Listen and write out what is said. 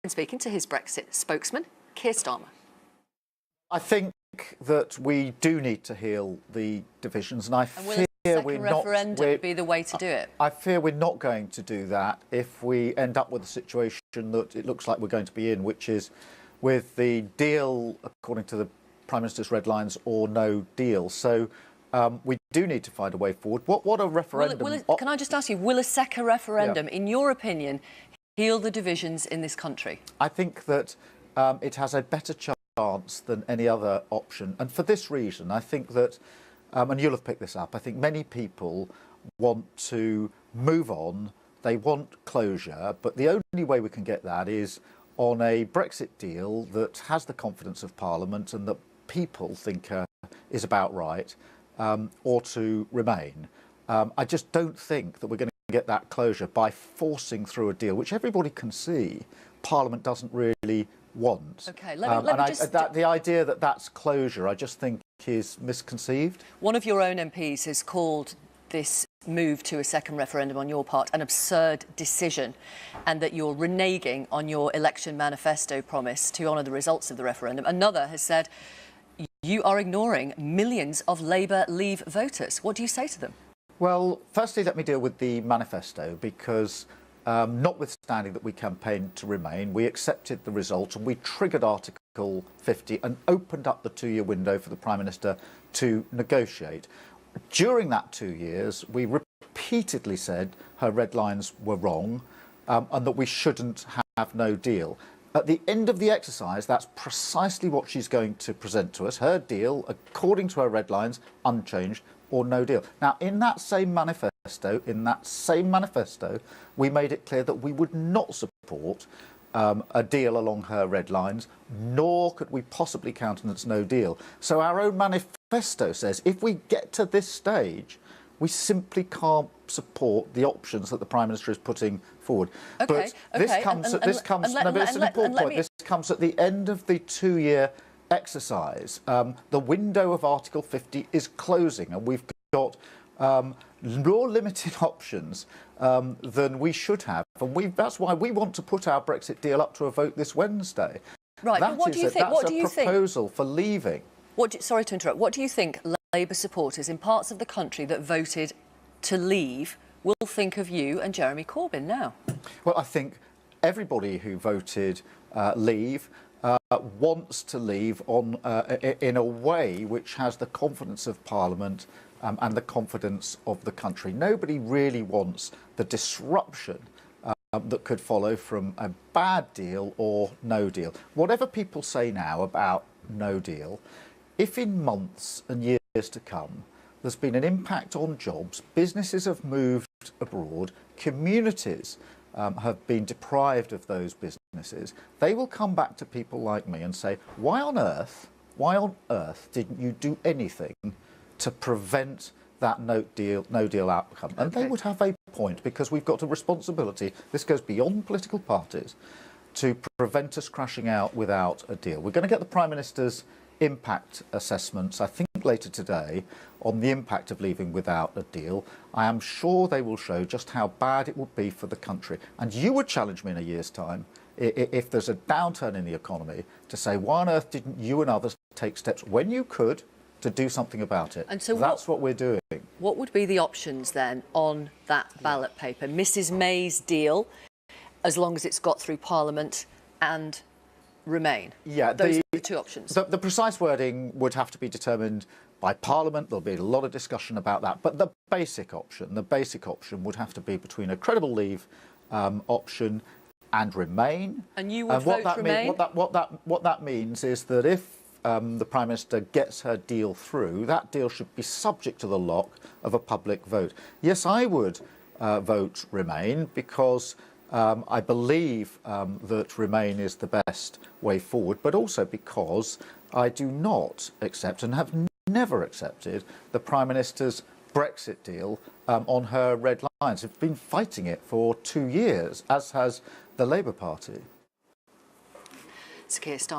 speaking to his Brexit spokesman, Keir Starmer. I think that we do need to heal the divisions, and I fear we're not. Referendum would be the way to do it. I fear we're not going to do that if we end up with a situation that it looks like we're going to be in, which is with the deal according to the Prime Minister's red lines or no deal. So we do need to find a way forward. What a referendum... Can I just ask you, will a second referendum, in your opinion, heal the divisions in this country? I think that it has a better chance than any other option. And for this reason, I think that, and you'll have picked this up, I think many people want to move on. They want closure, but the only way we can get that is on a Brexit deal that has the confidence of Parliament and that people think is about right, or to remain. I just don't think that we're going to get that closure by forcing through a deal, which everybody can see Parliament doesn't really want. Okay, the idea that that's closure, I just think is misconceived. One of your own MPs has called this move to a second referendum on your part an absurd decision, and that you're reneging on your election manifesto promise to honour the results of the referendum. Another has said you are ignoring millions of Labour Leave voters. What do you say to them? Well, firstly, let me deal with the manifesto, because notwithstanding that we campaigned to remain, we accepted the result and we triggered Article 50 and opened up the 2-year window for the Prime Minister to negotiate. During that 2 years, we repeatedly said her red lines were wrong, and that we shouldn't have no deal. At the end of the exercise, that's precisely what she's going to present to us, her deal, according to her red lines, unchanged or no deal. Now, in that same manifesto, we made it clear that we would not support a deal along her red lines, nor could we possibly countenance no deal. So our own manifesto says if we get to this stage, we simply can't support the options that the Prime Minister is putting forward. Okay, but this comes at the end of the 2-year exercise. The window of Article 50 is closing, and we've got more limited options than we should have. And that's why we want to put our Brexit deal up to a vote this Wednesday. Right, but what do you think? That's a proposal for leaving. Sorry to interrupt. What do you think Labour supporters in parts of the country that voted to leave will think of you and Jeremy Corbyn now? Well, I think everybody who voted leave wants to leave in a way which has the confidence of Parliament and the confidence of the country. Nobody really wants the disruption that could follow from a bad deal or no deal. Whatever people say now about no deal, if in months and years to come there's been an impact on jobs, businesses have moved abroad, communities have been deprived of those businesses, they will come back to people like me and say, why on earth didn't you do anything to prevent that no deal outcome? And they would have a point, because we've got a responsibility, this goes beyond political parties, to prevent us crashing out without a deal. We're going to get the Prime Minister's impact assessments, I think, later today on the impact of leaving without a deal. I am sure they will show just how bad it would be for the country. And you would challenge me in a year's time, if there's a downturn in the economy, to say, why on earth didn't you and others take steps when you could to do something about it? And so that's what we're doing. What would be the options then on that ballot paper? Mrs May's deal, as long as it's got through Parliament, and remain? Yeah, those are the two options. The precise wording would have to be determined by Parliament. There'll be a lot of discussion about that. But the basic option would have to be between a credible leave option and remain. And you would vote remain? What that means is that if the Prime Minister gets her deal through, that deal should be subject to the lock of a public vote. Yes, I would vote remain, because I believe that remain is the best way forward, but also because I do not accept and have never accepted the Prime Minister's Brexit deal on her red lines. I've been fighting it for 2 years, as has the Labour Party. Keir Starmer.